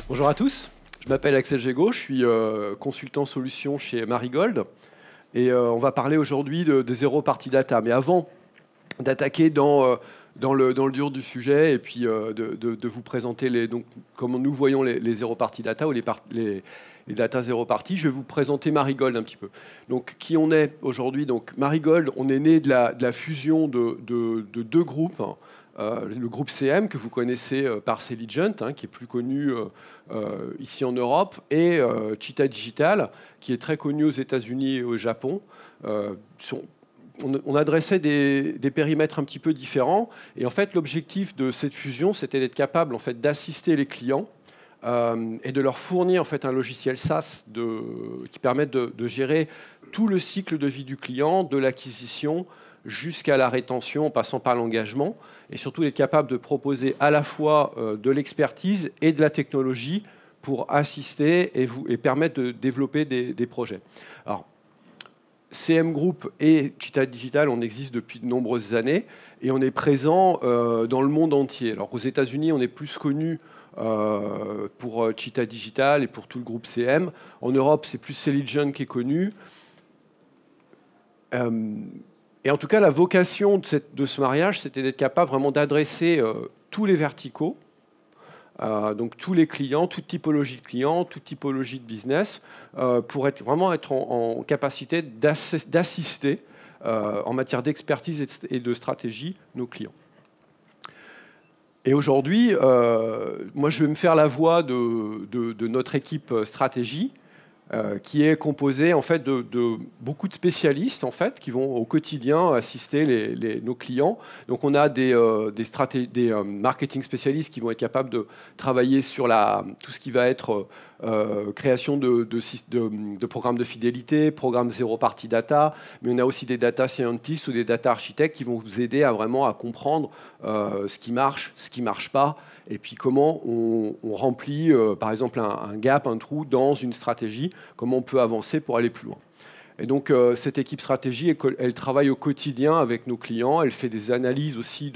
Bonjour à tous, je m'appelle Axel Gégaud, je suis consultant solution chez Marigold et on va parler aujourd'hui de Zero Party Data. Mais avant d'attaquer dans le dur du sujet et puis de vous présenter comment nous voyons les Zero Party Data ou les data Zero Party, je vais vous présenter Marigold un petit peu. Donc qui on est aujourd'hui? Donc Marigold, on est né de la fusion de deux groupes. Le groupe CM, que vous connaissez par Celligent, qui est plus connu ici en Europe, et Cheetah Digital, qui est très connu aux États-Unis et au Japon. On adressait des périmètres un petit peu différents. Et en fait, l'objectif de cette fusion, c'était d'être capable en fait, d'assister les clients et de leur fournir en fait, un logiciel SaaS qui permette de gérer tout le cycle de vie du client, de l'acquisition jusqu'à la rétention en passant par l'engagement, et surtout être capable de proposer à la fois de l'expertise et de la technologie pour assister et permettre de développer des projets. Alors, CM Group et Cheetah Digital, on existe depuis de nombreuses années et on est présent dans le monde entier. Alors, aux États-Unis, on est plus connu pour Cheetah Digital et pour tout le groupe CM. En Europe, c'est plus Celligent qui est connu. Et en tout cas, la vocation de ce mariage, c'était d'être capable vraiment d'adresser tous les verticaux, donc tous les clients, toute typologie de clients, toute typologie de business, pour vraiment être en capacité d'assister en matière d'expertise et de stratégie nos clients. Et aujourd'hui, moi, je vais me faire la voix de notre équipe stratégie, qui est composé en fait de beaucoup de spécialistes en fait qui vont au quotidien assister nos clients. Donc on a des marketing spécialistes qui vont être capables de travailler sur tout ce qui va être création de programmes de fidélité, programmes Zero Party Data, mais on a aussi des data scientists ou des data architectes qui vont vous aider à vraiment à comprendre ce qui marche pas, et puis comment on remplit, par exemple, un gap, un trou dans une stratégie, comment on peut avancer pour aller plus loin. Et donc, cette équipe stratégie, elle travaille au quotidien avec nos clients, elle fait des analyses aussi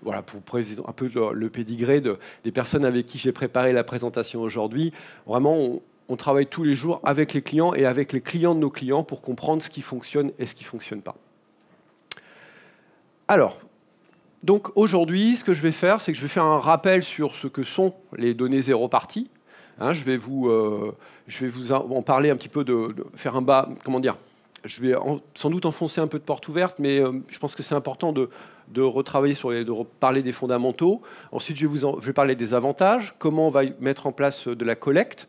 voilà, pour présenter un peu le pédigré des personnes avec qui j'ai préparé la présentation aujourd'hui. Vraiment, on travaille tous les jours avec les clients et avec les clients de nos clients pour comprendre ce qui fonctionne et ce qui ne fonctionne pas. Alors, donc aujourd'hui, ce que je vais faire, c'est que je vais faire un rappel sur ce que sont les données zéro party. Je vais vous en parler un petit peu, faire un bas, comment dire. Je vais sans doute enfoncer un peu de porte ouverte, mais je pense que c'est important de retravailler de reparler des fondamentaux. Ensuite, je vais parler des avantages, comment on va mettre en place de la collecte,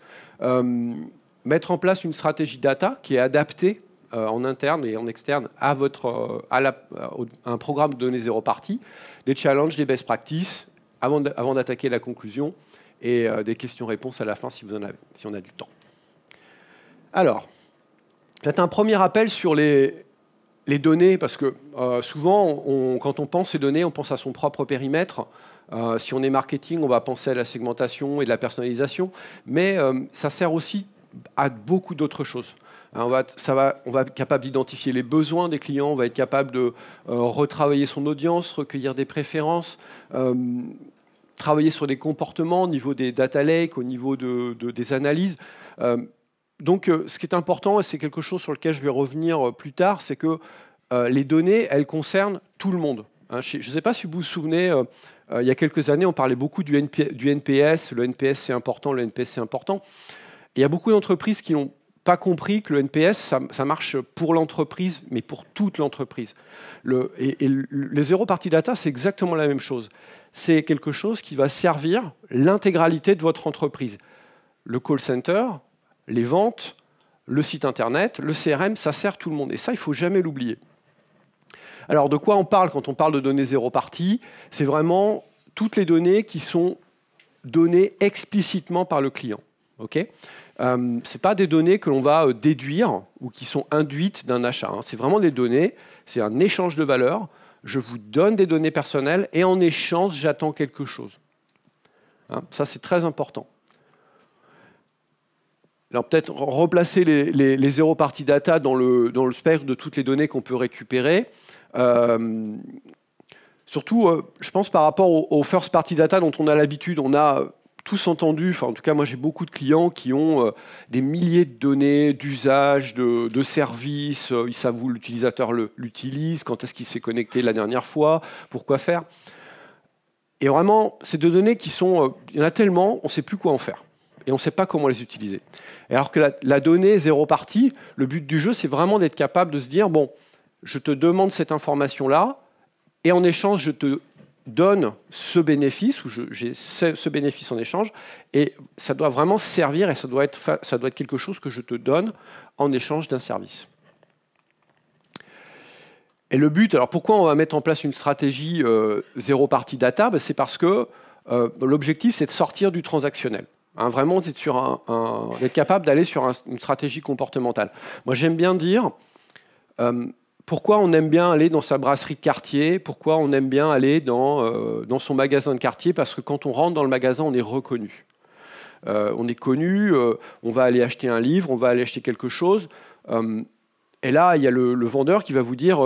mettre en place une stratégie data qui est adaptée en interne et en externe à un programme de données zéro party, des challenges, des best practices, avant d'attaquer la conclusion, et des questions-réponses à la fin si on a du temps. Alors, peut-être un premier rappel sur les données, parce que souvent, quand on pense ces données, on pense à son propre périmètre. Si on est marketing, on va penser à la segmentation et de la personnalisation, mais ça sert aussi à beaucoup d'autres choses. On va être capable d'identifier les besoins des clients, on va être capable de retravailler son audience, recueillir des préférences, travailler sur des comportements au niveau des data lakes, au niveau des analyses. Donc, ce qui est important, et c'est quelque chose sur lequel je vais revenir plus tard, c'est que les données, elles concernent tout le monde. Je ne sais pas si vous vous souvenez, il y a quelques années, on parlait beaucoup du NPS. Le NPS, c'est important, le NPS, c'est important. Et il y a beaucoup d'entreprises qui n'ont pas compris que le NPS, ça marche pour l'entreprise, mais pour toute l'entreprise. Les Zero Party Data, c'est exactement la même chose. C'est quelque chose qui va servir l'intégralité de votre entreprise. Le call center, les ventes, le site internet, le CRM, ça sert tout le monde. Et ça, il ne faut jamais l'oublier. Alors, de quoi on parle quand on parle de données Zero Party? C'est vraiment toutes les données qui sont données explicitement par le client. Okay, ce n'est pas des données que l'on va déduire ou qui sont induites d'un achat. C'est vraiment des données, c'est un échange de valeur. Je vous donne des données personnelles et en échange, j'attends quelque chose. Ça, c'est très important. Alors peut-être replacer les Zero Party Data dans le spectre de toutes les données qu'on peut récupérer. Surtout, je pense par rapport aux First Party Data dont on a l'habitude, on a tous entendu, enfin en tout cas moi j'ai beaucoup de clients qui ont des milliers de données d'usage, de services, ils savent où l'utilisateur l'utilise, quand est-ce qu'il s'est connecté la dernière fois, pourquoi faire. Et vraiment, c'est des données qui sont, il y en a tellement, on ne sait plus quoi en faire. Et on ne sait pas comment les utiliser. Et alors que la donnée zéro partie, le but du jeu, c'est vraiment d'être capable de se dire, bon, je te demande cette information-là, et en échange, je te donne ce bénéfice, ou j'ai ce bénéfice en échange, et ça doit vraiment servir, et ça doit être quelque chose que je te donne en échange d'un service. Et le but, alors pourquoi on va mettre en place une stratégie zéro party data? C'est parce que l'objectif, c'est de sortir du transactionnel. Hein, vraiment, c'est d'être capable d'aller sur une stratégie comportementale. Moi, j'aime bien dire pourquoi on aime bien aller dans sa brasserie de quartier, pourquoi on aime bien aller dans son magasin de quartier, parce que quand on rentre dans le magasin, on est reconnu. On est connu, on va aller acheter un livre, on va aller acheter quelque chose. Et là, il y a le vendeur qui va vous dire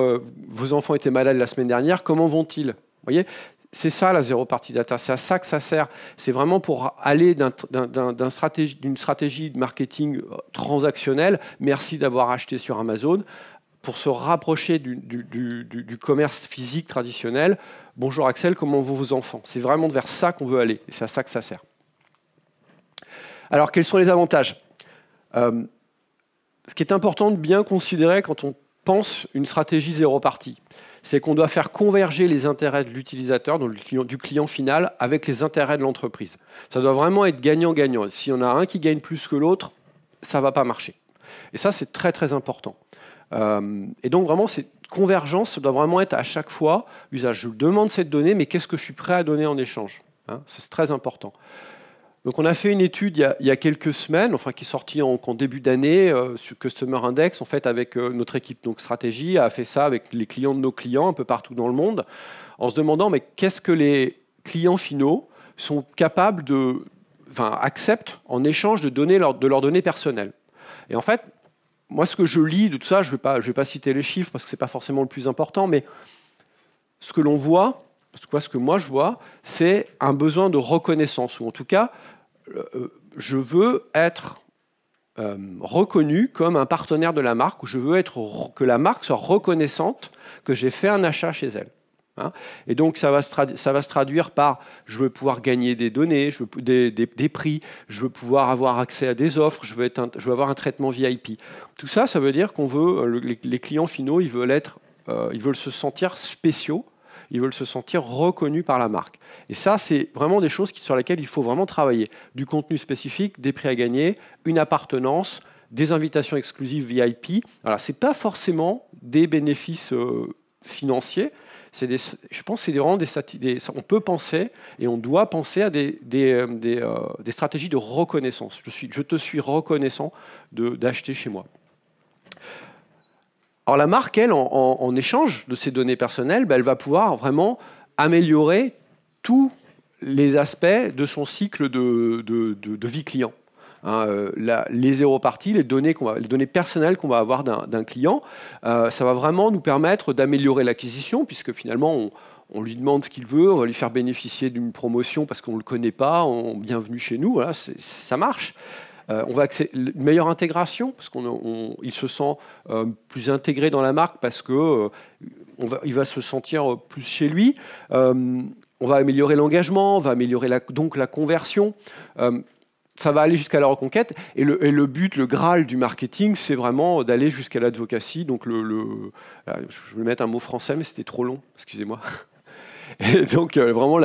vos enfants étaient malades la semaine dernière, comment vont-ils? Vous voyez, c'est ça la zéro party data, c'est à ça que ça sert. C'est vraiment pour aller d'une stratégie de marketing transactionnelle, merci d'avoir acheté sur Amazon, pour se rapprocher du commerce physique traditionnel. Bonjour Axel, comment vont vos enfants? C'est vraiment vers ça qu'on veut aller, et c'est à ça que ça sert. Alors, quels sont les avantages? Ce qui est important de bien considérer quand on pense une stratégie zéro party, c'est qu'on doit faire converger les intérêts de l'utilisateur, du client final, avec les intérêts de l'entreprise. Ça doit vraiment être gagnant-gagnant. S'il y en a un qui gagne plus que l'autre, ça ne va pas marcher. Et ça, c'est très, très important. Et donc, vraiment, cette convergence, ça doit vraiment être à chaque fois l'usage. Je demande cette donnée, mais qu'est-ce que je suis prêt à donner en échange, hein? C'est très important. Donc on a fait une étude il y a quelques semaines, enfin qui est sortie en début d'année sur Customer Index, en fait avec notre équipe donc stratégie a fait ça avec les clients de nos clients un peu partout dans le monde, en se demandant mais qu'est-ce que les clients finaux sont capables acceptent en échange de donner de leurs données personnelles. Et en fait, moi ce que je lis de tout ça, je vais pas citer les chiffres parce que c'est pas forcément le plus important, mais ce que l'on voit, ce que moi je vois, c'est un besoin de reconnaissance, ou en tout cas, je veux être reconnu comme un partenaire de la marque, ou je veux que la marque soit reconnaissante que j'ai fait un achat chez elle. Hein, et donc ça va se traduire par je veux pouvoir gagner des données, des prix, je veux pouvoir avoir accès à des offres, je veux avoir un traitement VIP. Tout ça, ça veut dire qu'on veut, les clients finaux, ils veulent se sentir spéciaux, ils veulent se sentir reconnus par la marque. Et ça, c'est vraiment des choses sur lesquelles il faut vraiment travailler. Du contenu spécifique, des prix à gagner, une appartenance, des invitations exclusives VIP. Alors, ce n'est pas forcément des bénéfices financiers. Je pense que c'est vraiment on peut penser et on doit penser à des stratégies de reconnaissance. Je te suis reconnaissant d'acheter chez moi. Alors la marque, elle, en échange de ces données personnelles, elle va pouvoir vraiment améliorer tous les aspects de son cycle de vie client. Hein, les zéro party, les données personnelles qu'on va avoir d'un client, ça va vraiment nous permettre d'améliorer l'acquisition, puisque finalement, on lui demande ce qu'il veut, on va lui faire bénéficier d'une promotion parce qu'on ne le connaît pas, bienvenue chez nous, voilà, ça marche. On va une meilleure intégration, parce qu'il se sent plus intégré dans la marque, parce qu'il va se sentir plus chez lui. On va améliorer l'engagement, on va améliorer donc la conversion. Ça va aller jusqu'à la reconquête. Et le but, le Graal du marketing, c'est vraiment d'aller jusqu'à l'advocacy. Donc je vais mettre un mot français, mais c'était trop long, excusez-moi. Et donc vraiment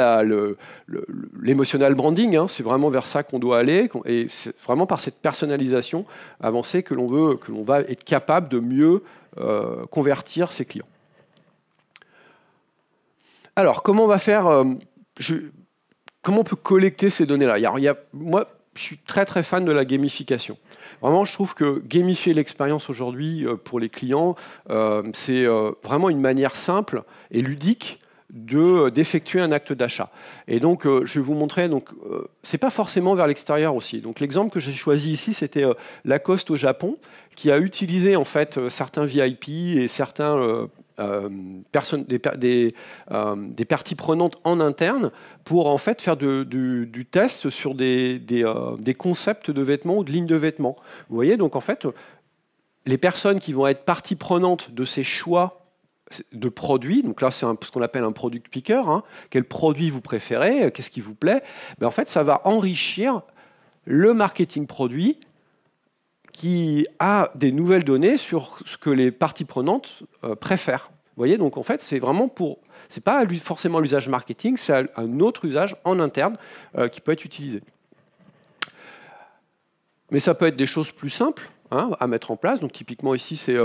l'émotional branding, hein, c'est vraiment vers ça qu'on doit aller, et c'est vraiment par cette personnalisation avancée que l'on va être capable de mieux convertir ses clients. Alors comment on va faire comment on peut collecter ces données-là? Moi, je suis très très fan de la gamification. Vraiment, je trouve que gamifier l'expérience aujourd'hui pour les clients, c'est vraiment une manière simple et ludique d'effectuer un acte d'achat. Et donc, je vais vous montrer, c'est pas forcément vers l'extérieur aussi. Donc, l'exemple que j'ai choisi ici, c'était Lacoste au Japon, qui a utilisé en fait certains VIP et certains des parties prenantes en interne pour en fait faire du test sur des concepts de vêtements ou de lignes de vêtements. Vous voyez, donc en fait, les personnes qui vont être parties prenantes de ces choix de produits, donc là c'est ce qu'on appelle un product picker, hein, quel produit vous préférez, qu'est-ce qui vous plaît, ben, en fait ça va enrichir le marketing produit qui a des nouvelles données sur ce que les parties prenantes préfèrent. Vous voyez, donc en fait c'est vraiment c'est pas forcément l'usage marketing, c'est un autre usage en interne qui peut être utilisé. Mais ça peut être des choses plus simples, hein, à mettre en place. Donc typiquement ici, c'est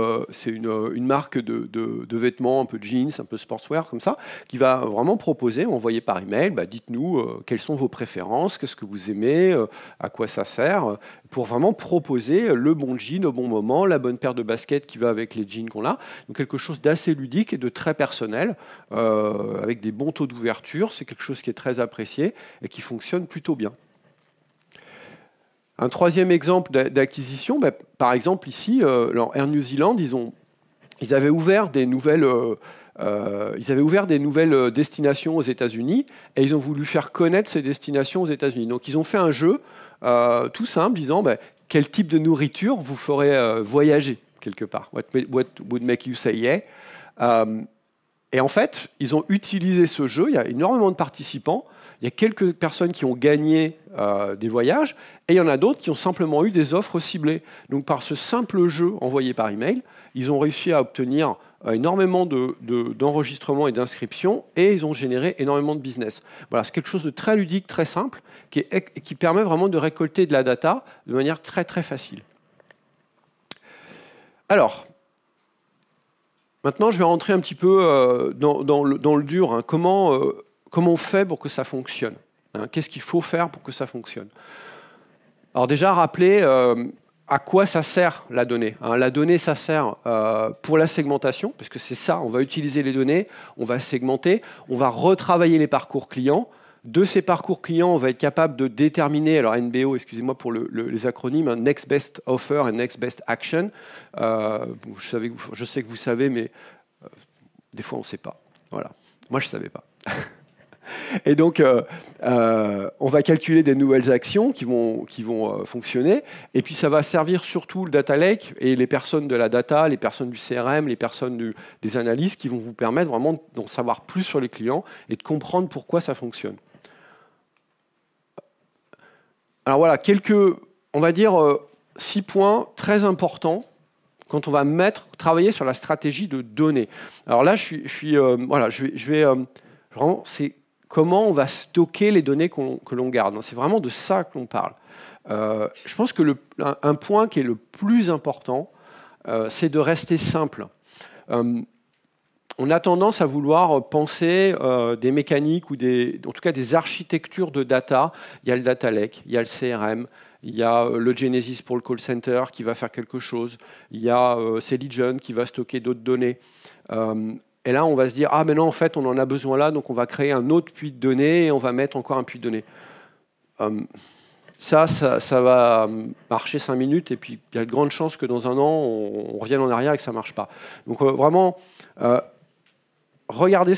une marque de vêtements, un peu de jeans, un peu sportswear, comme ça, qui va vraiment proposer, envoyer par email, bah, dites-nous quelles sont vos préférences, qu'est-ce que vous aimez, à quoi ça sert, pour vraiment proposer le bon jean au bon moment, la bonne paire de baskets qui va avec les jeans qu'on a. Donc quelque chose d'assez ludique et de très personnel, avec des bons taux d'ouverture. C'est quelque chose qui est très apprécié et qui fonctionne plutôt bien. Un troisième exemple d'acquisition, bah, par exemple ici, Air New Zealand, ils avaient ouvert des nouvelles destinations aux États-Unis et ils ont voulu faire connaître ces destinations aux États-Unis. Donc ils ont fait un jeu tout simple, disant bah, quel type de nourriture vous ferait voyager quelque part. What would make you say yeah? Et en fait, ils ont utilisé ce jeu. Il y a énormément de participants. Il y a quelques personnes qui ont gagné des voyages et il y en a d'autres qui ont simplement eu des offres ciblées. Donc par ce simple jeu envoyé par email, ils ont réussi à obtenir énormément d'enregistrements et d'inscriptions et ils ont généré énormément de business. Voilà, c'est quelque chose de très ludique, très simple, qui permet vraiment de récolter de la data de manière très très facile. Alors, maintenant je vais rentrer un petit peu dans le dur. Hein. Comment on fait pour que ça fonctionne, hein? Qu'est-ce qu'il faut faire pour que ça fonctionne? Alors déjà, rappelez à quoi ça sert la donnée, hein? La donnée, ça sert pour la segmentation, parce que c'est ça, on va utiliser les données, on va segmenter, on va retravailler les parcours clients. De ces parcours clients, on va être capable de déterminer, alors NBO, excusez-moi pour les acronymes, hein, Next Best Offer et Next Best Action. Je sais que vous savez, mais des fois on ne sait pas. Voilà. Moi, je ne savais pas. Et donc, on va calculer des nouvelles actions qui vont fonctionner. Et puis, ça va servir surtout le data lake et les personnes de la data, les personnes du CRM, les personnes des analystes qui vont vous permettre vraiment d'en savoir plus sur les clients et de comprendre pourquoi ça fonctionne. Alors voilà, on va dire, 6 points très importants quand on va travailler sur la stratégie de données. Alors là, vraiment, c'est comment on va stocker les données que l'on garde. C'est vraiment de ça que l'on parle. Je pense que un point qui est le plus important, c'est de rester simple. On a tendance à vouloir penser des mécaniques ou en tout cas des architectures de data. Il y a le data lake, il y a le CRM, il y a le Genesis pour le call center qui va faire quelque chose, il y a Celigen qui va stocker d'autres données. Et là, on va se dire, ah mais non, en fait, on en a besoin là, donc on va créer un autre puits de données et on va mettre encore un puits de données. Ça va marcher 5 minutes et puis il y a de grandes chances que dans un an, on revienne en arrière et que ça ne marche pas. Donc vraiment, regardez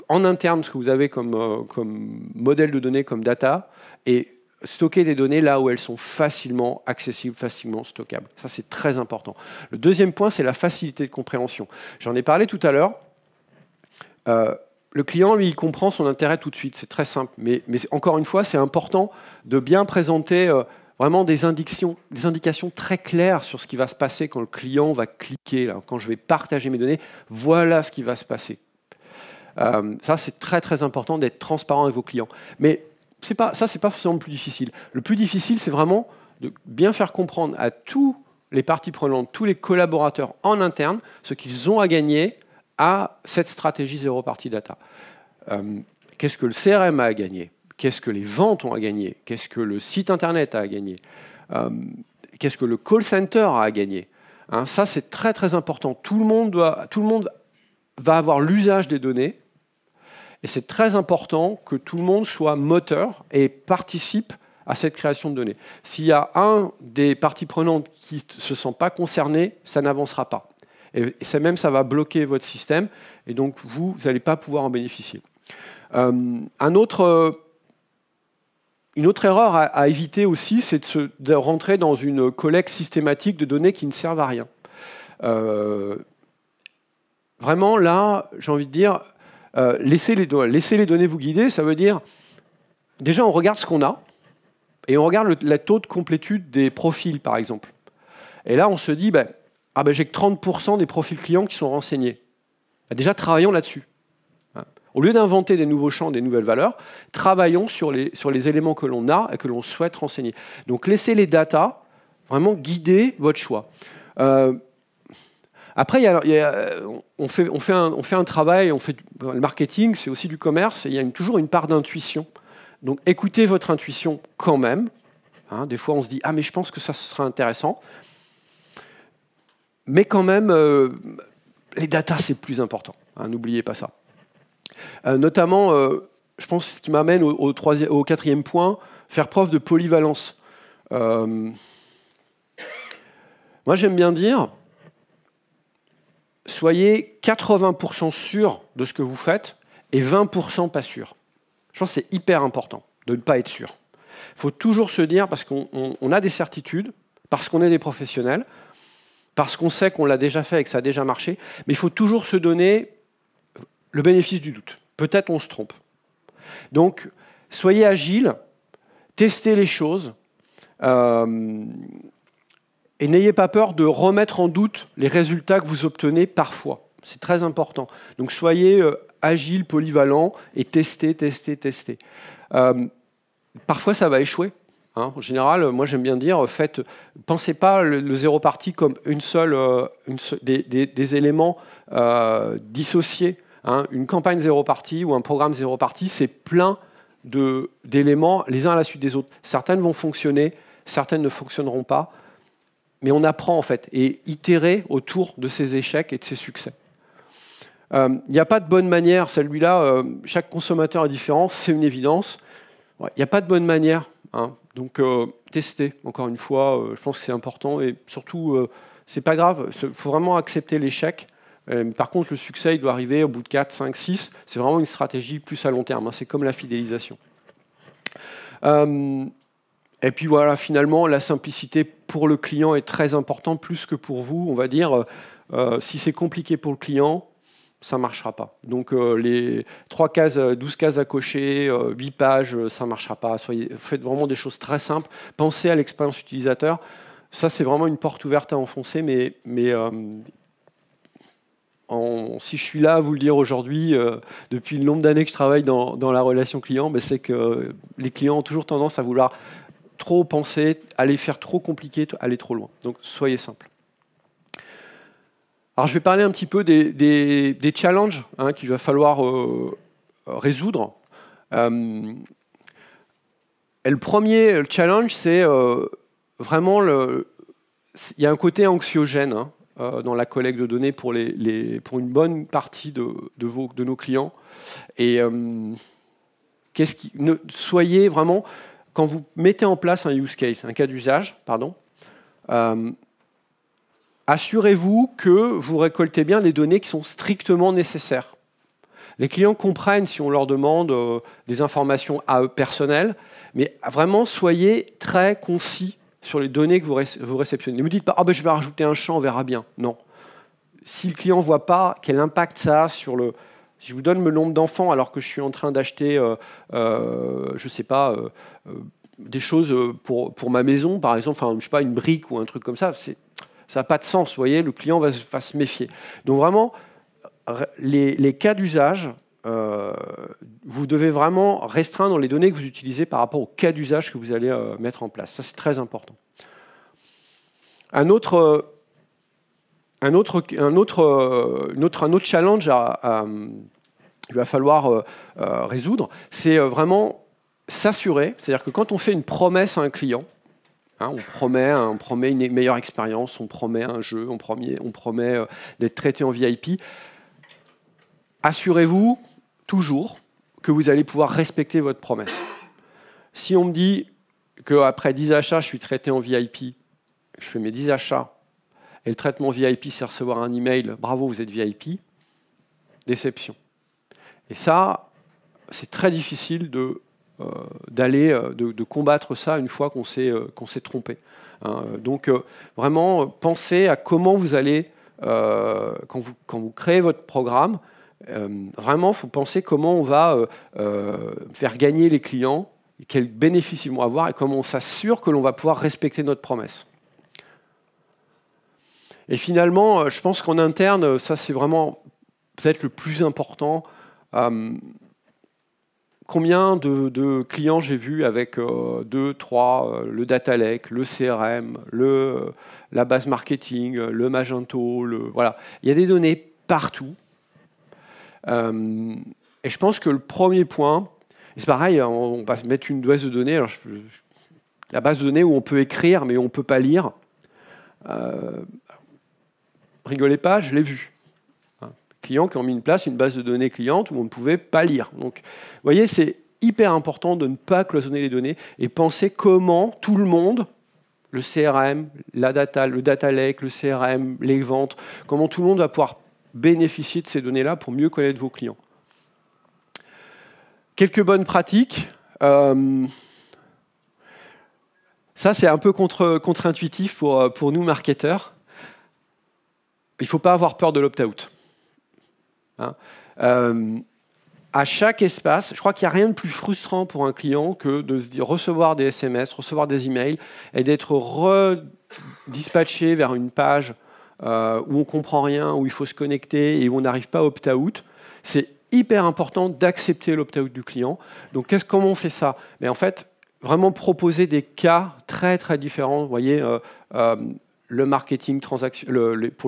en interne ce que vous avez comme modèle de données, comme data, et stocker des données là où elles sont facilement accessibles, facilement stockables. Ça, c'est très important. Le deuxième point, c'est la facilité de compréhension. J'en ai parlé tout à l'heure. Le client, lui, il comprend son intérêt tout de suite. C'est très simple. Mais encore une fois, c'est important de bien présenter vraiment des indications très claires sur ce qui va se passer quand le client va cliquer, là, quand je vais partager mes données. Voilà ce qui va se passer. Ça, c'est très, très important d'être transparent avec vos clients. Mais c'est pas forcément le plus difficile. Le plus difficile, c'est vraiment de bien faire comprendre à tous les parties prenantes, tous les collaborateurs en interne, ce qu'ils ont à gagner à cette stratégie zéro party data. Qu'est-ce que le CRM a à gagner? Qu'est-ce que les ventes ont à gagner? Qu'est-ce que le site internet a à gagner? Qu'est-ce que le call center a à gagner? Ça, c'est très très important. Tout le monde va avoir l'usage des données. Et c'est très important que tout le monde soit moteur et participe à cette création de données. S'il y a un des parties prenantes qui ne se sent pas concerné, ça n'avancera pas. Et ça même, ça va bloquer votre système, et donc vous n'allez pas pouvoir en bénéficier. Une autre erreur à éviter aussi, c'est de rentrer dans une collecte systématique de données qui ne servent à rien. Vraiment, là, j'ai envie de dire, laissez les données vous guider. Ça veut dire, déjà, on regarde ce qu'on a, et on regarde le taux de complétude des profils, par exemple. Et là, on se dit, j'ai que 30% des profils clients qui sont renseignés. Déjà, travaillons là-dessus. Au lieu d'inventer des nouveaux champs, des nouvelles valeurs, travaillons sur les éléments que l'on a et que l'on souhaite renseigner. Donc, laissez les datas vraiment guider votre choix. Après, on fait un travail, le marketing, c'est aussi du commerce, et il y a toujours une part d'intuition. Donc, écoutez votre intuition quand même. Des fois, on se dit « Ah, mais je pense que ça, ce sera intéressant. » Mais quand même, les datas, c'est plus important. N'oubliez pas ça. Notamment, je pense ce qui m'amène au quatrième point, faire preuve de polyvalence. Moi, j'aime bien dire, soyez 80% sûr de ce que vous faites et 20% pas sûr. Je pense que c'est hyper important de ne pas être sûr. Il faut toujours se dire, parce qu'on a des certitudes, parce qu'on est des professionnels, parce qu'on sait qu'on l'a déjà fait et que ça a déjà marché, mais il faut toujours se donner le bénéfice du doute. Peut-être on se trompe. Donc, soyez agile, testez les choses, et n'ayez pas peur de remettre en doute les résultats que vous obtenez parfois. C'est très important. Donc, soyez agile, polyvalent, et testez. Parfois, ça va échouer. En général, moi, j'aime bien dire, pensez pas le zéro parti comme des éléments dissociés. Une campagne zéro parti ou un programme zéro parti, c'est plein d'éléments les uns à la suite des autres. Certaines vont fonctionner, certaines ne fonctionneront pas, mais on apprend en fait et itérer autour de ces échecs et de ces succès. Il n'y a pas de bonne manière, celui-là, chaque consommateur est différent, c'est une évidence. Il n'y a pas de bonne manière, donc testez, encore une fois, je pense que c'est important et surtout, c'est pas grave, il faut vraiment accepter l'échec. Par contre, le succès, il doit arriver au bout de 4, 5, 6. C'est vraiment une stratégie plus à long terme. C'est comme la fidélisation. Et puis voilà, finalement, la simplicité pour le client est très importante, plus que pour vous. On va dire, si c'est compliqué pour le client, ça ne marchera pas. Donc les 12 cases à cocher, 8 pages, ça ne marchera pas. Faites vraiment des choses très simples. Pensez à l'expérience utilisateur. Ça, c'est vraiment une porte ouverte à enfoncer, mais si je suis là à vous le dire aujourd'hui, depuis le nombre d'années que je travaille dans la relation client, c'est que les clients ont toujours tendance à vouloir trop penser, aller faire trop compliqué, aller trop loin. Donc, soyez simple. Alors, je vais parler un petit peu des challenges qu'il va falloir résoudre. Et le premier challenge, c'est vraiment il y a un côté anxiogène dans la collecte de données pour une bonne partie de nos clients. Et soyez vraiment, quand vous mettez en place un use case, un cas d'usage, assurez-vous que vous récoltez bien les données qui sont strictement nécessaires. Les clients comprennent si on leur demande des informations à eux personnelles, mais vraiment soyez très concis sur les données que vous réceptionnez. Ne me dites pas « je vais rajouter un champ, on verra bien ». Non. Si le client ne voit pas quel impact ça a sur le... Si je vous donne le nombre d'enfants alors que je suis en train d'acheter, je ne sais pas, des choses pour ma maison, par exemple, je sais pas, une brique ou un truc comme ça, ça n'a pas de sens, vous voyez, le client va se méfier. Donc vraiment, les cas d'usage, vous devez vraiment restreindre les données que vous utilisez par rapport au cas d'usage que vous allez mettre en place. Ça, c'est très important. Un autre challenge qu'il va falloir résoudre, c'est vraiment s'assurer, c'est-à-dire que quand on fait une promesse à un client, on promet une meilleure expérience, on promet un jeu, on promet d'être traité en VIP, assurez-vous toujours que vous allez pouvoir respecter votre promesse. Si on me dit qu'après 10 achats, je suis traité en VIP, je fais mes 10 achats, Et le traitement VIP, c'est recevoir un email, bravo, vous êtes VIP. Déception. Et ça, c'est très difficile de combattre ça une fois qu'on s'est trompé. Hein. Donc, vraiment, pensez à comment vous allez, quand vous créez votre programme, vraiment, il faut penser comment on va faire gagner les clients, quels bénéfices ils vont avoir et comment on s'assure que l'on va pouvoir respecter notre promesse. Et finalement, je pense qu'en interne, ça c'est vraiment peut-être le plus important. Combien de clients j'ai vu avec 2, 3, le data lake, le CRM, la base marketing, le Magento, voilà. Il y a des données partout. Et je pense que le premier point, et c'est pareil, on va mettre une base de données, alors la base de données où on peut écrire mais on ne peut pas lire. Rigolez pas, je l'ai vu. Clients qui ont mis une base de données cliente où on ne pouvait pas lire. Donc, vous voyez, c'est hyper important de ne pas cloisonner les données et penser comment tout le monde, le CRM, le data lake, le CRM, les ventes, comment tout le monde va pouvoir bénéficier de ces données-là pour mieux connaître vos clients. Quelques bonnes pratiques. Ça, c'est un peu contre-intuitif pour nous, marketeurs. Il ne faut pas avoir peur de l'opt-out. Hein. À chaque espace, je crois qu'il n'y a rien de plus frustrant pour un client que de se dire, recevoir des SMS, recevoir des emails et d'être redispatché vers une page où on ne comprend rien, où il faut se connecter et où on n'arrive pas à opt-out. C'est hyper important d'accepter l'opt-out du client. Donc, comment on fait ça? Mais en fait, vraiment proposer des cas très, très différents. Vous voyez, le marketing pour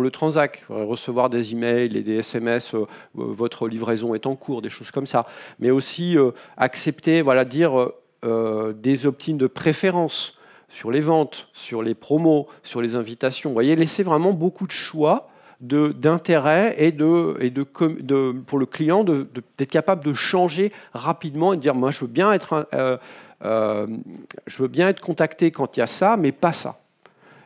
le transac, recevoir des emails et des SMS, votre livraison est en cours, des choses comme ça. Mais aussi accepter, voilà, dire des opt-in de préférence sur les ventes, sur les promos, sur les invitations. Vous voyez, laisser vraiment beaucoup de choix, d'intérêt et pour le client d'être capable de changer rapidement et de dire, moi, je veux bien être contacté quand il y a ça, mais pas ça.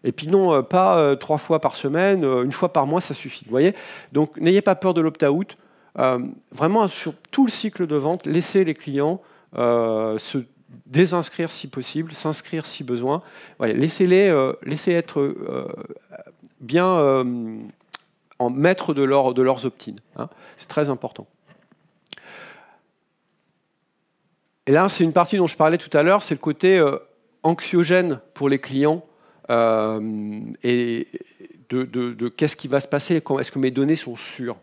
Et puis non, pas 3 fois par semaine, 1 fois par mois, ça suffit. Vous voyez? Donc, n'ayez pas peur de l'opt-out. Vraiment, sur tout le cycle de vente, laissez les clients se désinscrire si possible, s'inscrire si besoin. Ouais, laissez être bien en maître de leurs opt-in. Hein. C'est très important. Et là, c'est une partie dont je parlais tout à l'heure, c'est le côté anxiogène pour les clients. Et de qu'est-ce qui va se passer, est-ce que mes données sont sûres.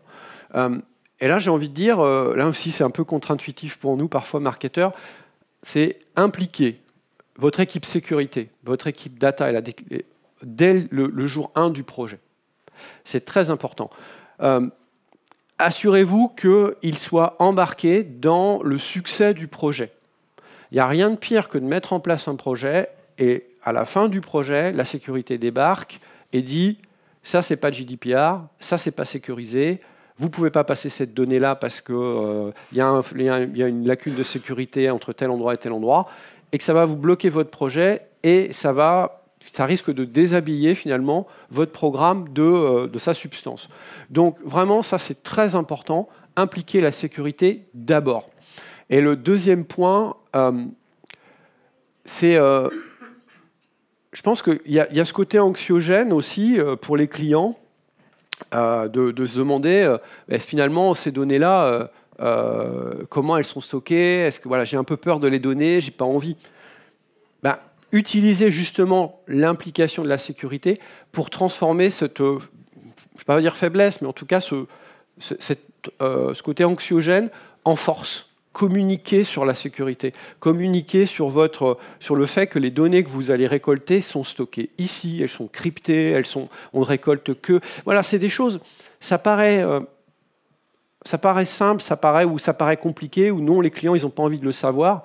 Et là, j'ai envie de dire, là aussi c'est un peu contre-intuitif pour nous, parfois marketeurs, c'est impliquer votre équipe sécurité, votre équipe data dès le jour 1 du projet. C'est très important. Assurez-vous qu'ils soient embarqués dans le succès du projet. Il n'y a rien de pire que de mettre en place un projet et à la fin du projet, la sécurité débarque et dit « ça, c'est pas GDPR, ça, c'est pas sécurisé, vous pouvez pas passer cette donnée-là parce qu'il y a une lacune de sécurité entre tel endroit et tel endroit », et que ça va vous bloquer votre projet et ça risque de déshabiller finalement votre programme de sa substance. Donc vraiment, ça, c'est très important, impliquer la sécurité d'abord. Et le deuxième point, c'est... je pense qu'il y a ce côté anxiogène aussi pour les clients de se demander finalement ces données-là, comment elles sont stockées, est-ce que voilà, j'ai un peu peur de les donner, j'ai pas envie. Utilisez justement l'implication de la sécurité pour transformer cette, je ne vais pas dire faiblesse, mais en tout cas ce côté anxiogène en force. Communiquer sur la sécurité, communiquer sur le fait que les données que vous allez récolter sont stockées ici, elles sont cryptées, on ne récolte que... Voilà, c'est des choses, ça paraît simple, ça paraît compliqué, ou non, les clients, ils n'ont pas envie de le savoir.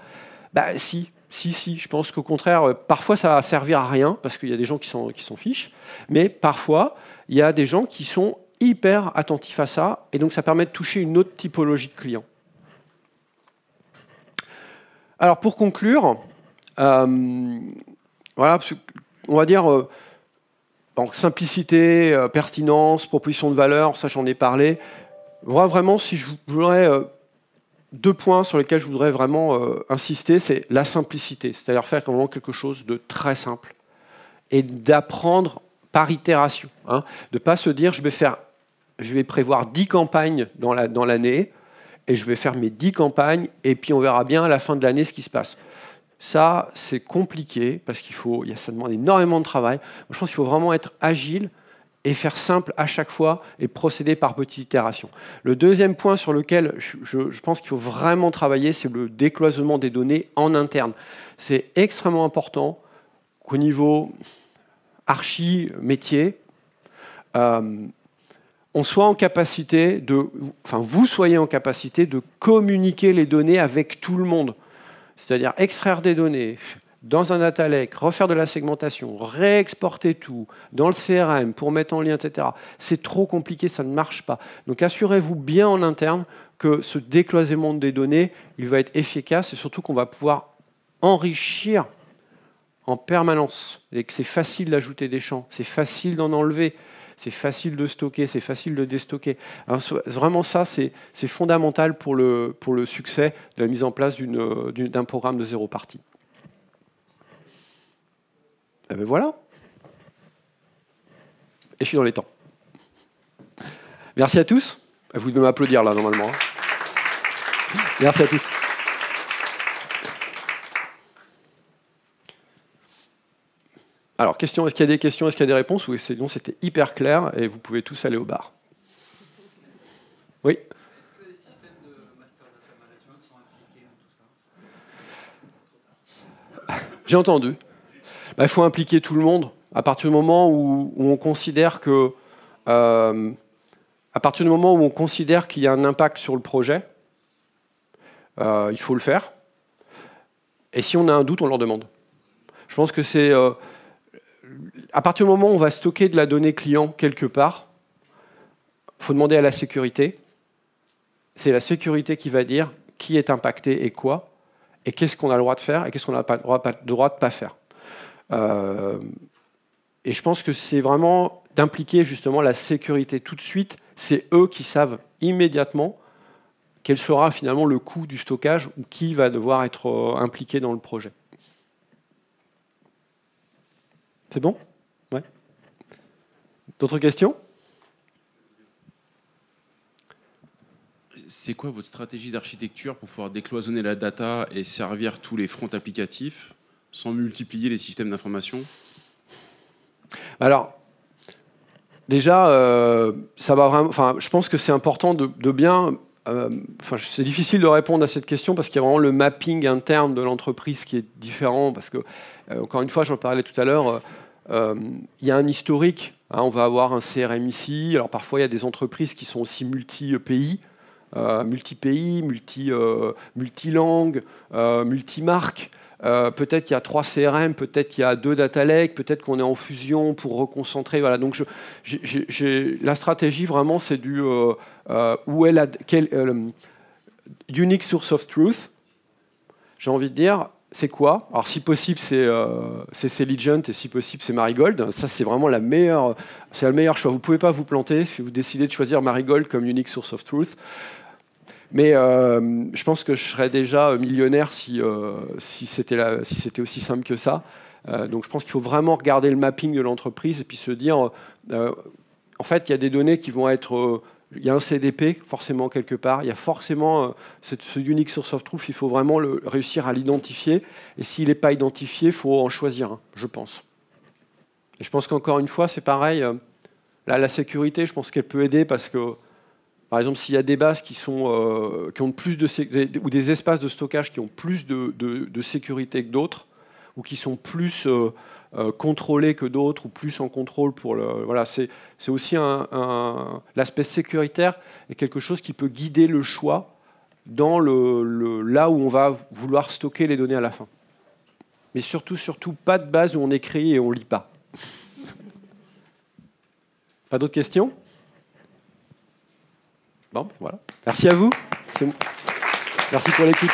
Si, je pense qu'au contraire, parfois ça va servir à rien, parce qu'il y a des gens qui s'en fichent, mais parfois, il y a des gens qui sont hyper attentifs à ça, et donc ça permet de toucher une autre typologie de clients. Alors pour conclure, voilà, on va dire Donc, simplicité, pertinence, proposition de valeur, ça j'en ai parlé. Vraiment, si je voudrais 2 points sur lesquels je voudrais vraiment insister, c'est la simplicité, c'est-à-dire faire vraiment quelque chose de très simple et d'apprendre par itération. Hein, de ne pas se dire je vais prévoir 10 campagnes dans l'année et je vais faire mes 10 campagnes et puis on verra bien à la fin de l'année ce qui se passe. Ça, c'est compliqué parce ça demande énormément de travail. Je pense qu'il faut vraiment être agile et faire simple à chaque fois et procéder par petites itérations. Le deuxième point sur lequel je pense qu'il faut vraiment travailler, c'est le décloisonnement des données en interne. C'est extrêmement important qu'au niveau archi-métier, on soit en capacité vous soyez en capacité de communiquer les données avec tout le monde. C'est-à-dire extraire des données dans un data lake, refaire de la segmentation, réexporter tout dans le CRM pour mettre en lien, etc. C'est trop compliqué, ça ne marche pas. Donc assurez-vous bien en interne que ce décloisonnement des données, il va être efficace et surtout qu'on va pouvoir enrichir en permanence. Et que c'est facile d'ajouter des champs, c'est facile d'en enlever, c'est facile de stocker, c'est facile de déstocker. Alors, vraiment ça, c'est fondamental pour le succès de la mise en place d'un programme de 0 partie. Et bien voilà. Et je suis dans les temps. Merci à tous. Vous devez m'applaudir là, normalement. Merci à tous. Alors, question, est-ce qu'il y a des questions, est-ce qu'il y a des réponses? Ou sinon, c'était hyper clair et vous pouvez tous aller au bar. Oui. Est-ce que les systèmes de master data management sont impliqués dans tout ça? J'ai entendu. Il faut impliquer tout le monde. À partir du moment où on considère que, qu'il y a un impact sur le projet, il faut le faire. Et si on a un doute, on leur demande. Je pense que c'est à partir du moment où on va stocker de la donnée client quelque part, il faut demander à la sécurité. C'est la sécurité qui va dire qui est impacté et quoi, et qu'est-ce qu'on a le droit de faire et qu'est-ce qu'on n'a pas le droit de pas faire. Et je pense que c'est vraiment d'impliquer justement la sécurité tout de suite. C'est eux qui savent immédiatement quel sera finalement le coût du stockage ou qui va devoir être impliqué dans le projet. C'est bon? Ouais. D'autres questions? C'est quoi votre stratégie d'architecture pour pouvoir décloisonner la data et servir tous les fronts applicatifs sans multiplier les systèmes d'information? Alors, déjà, ça va vraiment. Enfin, je pense que c'est important de bien. C'est difficile de répondre à cette question parce qu'il y a vraiment le mapping interne de l'entreprise qui est différent. Parce que, encore une fois, j'en parlais tout à l'heure, il y a un historique. Hein, on va avoir un CRM ici. Alors parfois, il y a des entreprises qui sont aussi multi-pays, multilangues, multimarques. Peut-être qu'il y a 3 CRM, peut-être qu'il y a 2 data lakes, peut-être qu'on est en fusion pour reconcentrer. Voilà. Donc la stratégie, vraiment, c'est du où est unique source of truth. J'ai envie de dire, c'est quoi? Alors, si possible, c'est Selligent et si possible, c'est Marigold. Ça, c'est vraiment le meilleur choix. Vous ne pouvez pas vous planter si vous décidez de choisir Marigold comme unique source of truth. Mais je pense que je serais déjà millionnaire si c'était aussi simple que ça. Donc je pense qu'il faut vraiment regarder le mapping de l'entreprise et puis se dire, en fait, il y a des données qui vont être... il y a un CDP, forcément, quelque part. Il y a forcément ce unique source of truth. Il faut vraiment réussir à l'identifier. Et s'il n'est pas identifié, il faut en choisir un, je pense. Et je pense qu'encore une fois, c'est pareil. Là, la sécurité, je pense qu'elle peut aider parce que par exemple, s'il y a des bases qui ont plus ou des espaces de stockage qui ont plus de sécurité que d'autres, ou qui sont plus contrôlés que d'autres, ou plus en contrôle pour le... Voilà, c'est aussi l'aspect sécuritaire est quelque chose qui peut guider le choix dans là où on va vouloir stocker les données à la fin. Mais surtout, pas de base où on écrit et on ne lit pas. Pas d'autres questions ? Bon, voilà. Merci à vous. Merci pour l'écoute.